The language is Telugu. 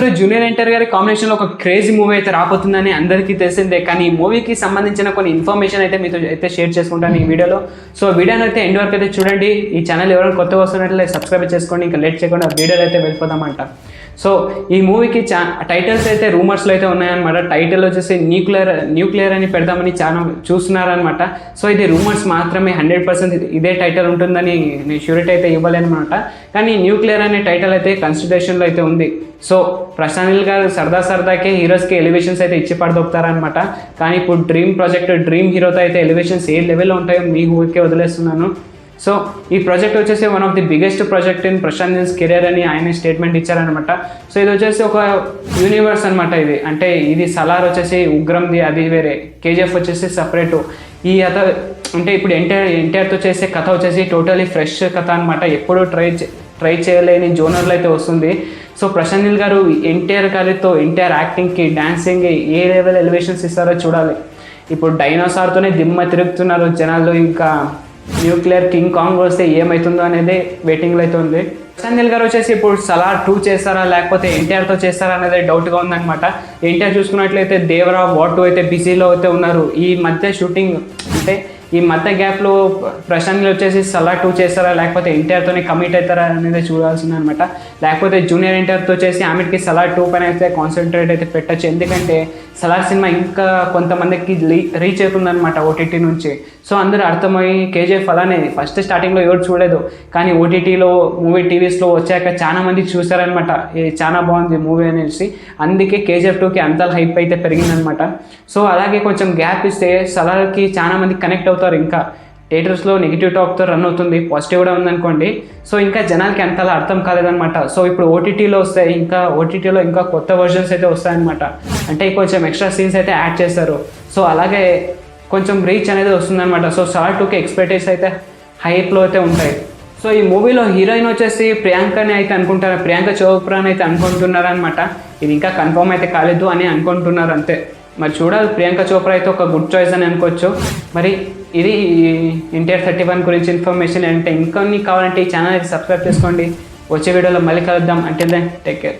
గారు జూనియర్ ఎన్టీఆర్ గారి కాంబినేషన్లో ఒక క్రేజీ మూవీ అయితే రాబోతుందని అందరికీ తెలిసిందే. కానీ ఈ మూవీకి సంబంధించిన కొన్ని ఇన్ఫర్మేషన్ అయితే మీతో అయితే షేర్ చేసుకుంటాను ఈ వీడియోలో. సో వీడియోని అయితే ఎండ్ వరకు అయితే చూడండి. ఈ ఛానల్ ఎవరైనా కొత్తగా వస్తున్నట్లయితే సబ్స్క్రైబ్ చేసుకోండి. ఇంకా లేట్ చేయకుండా వీడియోలో అయితే వెళ్ళిపోదామంట. సో ఈ మూవీకి టైటిల్స్ అయితే రూమర్స్లో అయితే ఉన్నాయన్నమాట. టైటిల్ వచ్చేసి న్యూక్లియర్ అని పెడదామని చాలా చూస్తున్నారనమాట. సో ఇది రూమర్స్ మాత్రమే, 100% ఇదే టైటిల్ ఉంటుందని నేను ష్యూరిటీ అయితే ఇవ్వలేనమాట. కానీ న్యూక్లియర్ అనే టైటిల్ అయితే కన్సిడరేషన్లో అయితే ఉంది. సో ప్రశాంత్ నీల్ గారు సరదాకే హీరోస్కి ఎలివేషన్స్ అయితే ఇచ్చి పడదొక్కుతారనమాట. కానీ ఇప్పుడు డ్రీమ్ హీరోతో అయితే ఎలివేషన్స్ ఏ లెవెల్లో ఉంటాయో మీ ఊరికే వదిలేస్తున్నాను. సో ఈ ప్రాజెక్ట్ వచ్చేసి one of the biggest project in Prashanth Neel's career అని ఆయన స్టేట్మెంట్ ఇచ్చారనమాట. సో ఇది వచ్చేసి ఒక యూనివర్స్ అనమాట. ఇది సలార్ వచ్చేసి ఉగ్రంది, అది వేరే. కేజీఎఫ్ వచ్చేసి సపరేటు. ఈ కథ అంటే ఇప్పుడు ఎన్టీఆర్తో చేసే కథ వచ్చేసి టోటలీ ఫ్రెష్ కథ అనమాట. ఎప్పుడూ ట్రై చేయలేని జోనర్లో అయితే వస్తుంది. సో ప్రశాంత్ నీల్ గారు ఎన్టీఆర్ యాక్టింగ్కి, డాన్సింగ్కి ఏ లెవెల్ ఎలివేషన్స్ ఇస్తారో చూడాలి. ఇప్పుడు డైనోసార్తోనే దిమ్మ తిరుగుతున్నారు జనాలు. ఇంకా న్యూక్లియర్ కింగ్ కాంగ్ వస్తే ఏమవుతుందో అనేది వెయిటింగ్లో అయితే ఉంది. ప్రశాంత్ నీల్ గారు వచ్చేసి ఇప్పుడు సలార్ 2 చేస్తారా లేకపోతే ఎన్టీఆర్తో చేస్తారా అనేది డౌట్గా ఉందన్నమాట. ఎన్టీఆర్ చూసుకున్నట్లయితే దేవరా వార్ 2 అయితే బిజీలో అయితే ఉన్నారు. ఈ మధ్య షూటింగ్ అంటే ఈ మధ్య గ్యాప్లో ప్రశాంత్ నీల్ వచ్చేసి సలార్ 2 చేస్తారా లేకపోతే ఎన్టీఆర్తోనే కమిట్ అవుతారా అనేది చూడాల్సింది అనమాట. లేకపోతే జూనియర్ ఎన్టీఆర్తో చేసి ఆమెకి సలార్ 2 పైన అయితే కాన్సన్ట్రేట్ అయితే పెట్టచ్చు. ఎందుకంటే సలార్ సినిమా ఇంకా కొంతమందికి రీచ్ అవుతుందన్నమాట ఓటీటీ నుంచి. సో అందరూ అర్థమయ్యి కేజీఎఫ్ అలానే ఫస్ట్ స్టార్టింగ్లో ఎవరు చూడలేదు, కానీ ఓటీటీలో టీవీస్లో వచ్చాక చాలా మంది చూసారనమాట. చాలా బాగుంది మూవీ అనేసి. అందుకే కేజీఎఫ్ 2కి అంత హైప్ అయితే పెరిగిందనమాట. సో అలాగే కొంచెం గ్యాప్ ఇస్తే సలార్కి చాలా మంది కనెక్ట్ అవుతారు. ఇంకా థియేటర్స్లో నెగిటివ్ టాక్తో రన్ అవుతుంది, పాజిటివ్ కూడా ఉందనుకోండి. సో ఇంకా జనాలకి అంతలా అర్థం కాలేదనమాట. సో ఇప్పుడు ఓటీటీలో వస్తాయి, ఓటీటీలో ఇంకా కొత్త వర్జన్స్ అయితే వస్తాయన్నమాట. అంటే కొంచెం ఎక్స్ట్రా సీన్స్ అయితే యాడ్ చేస్తారు. సో అలాగే కొంచెం రీచ్ అనేది వస్తుందన్నమాట. సో సలార్ 2కి ఎక్స్పెక్టేషన్స్ అయితే హైప్లో అయితే ఉంటాయి. సో ఈ మూవీలో హీరోయిన్ వచ్చేసి ప్రియాంక చోప్రాని అయితే అనుకుంటున్నారనమాట. ఇది ఇంకా కన్ఫర్మ్ అయితే కాలేదు అని అనుకుంటున్నారు అంతే. మరి చూడాలి, ప్రియాంక చోప్రా అయితే ఒక గుడ్ చాయిస్ అని అనుకోవచ్చు. మరి ఇది ఎన్టీఆర్ 31 గురించి ఇన్ఫర్మేషన్. అంటే ఇంకొన్ని కావాలంటే ఈ ఛానల్ అయితే సబ్స్క్రైబ్ చేసుకోండి. వచ్చే వీడియోలో మళ్ళీ కలుద్దాం. Until then take care.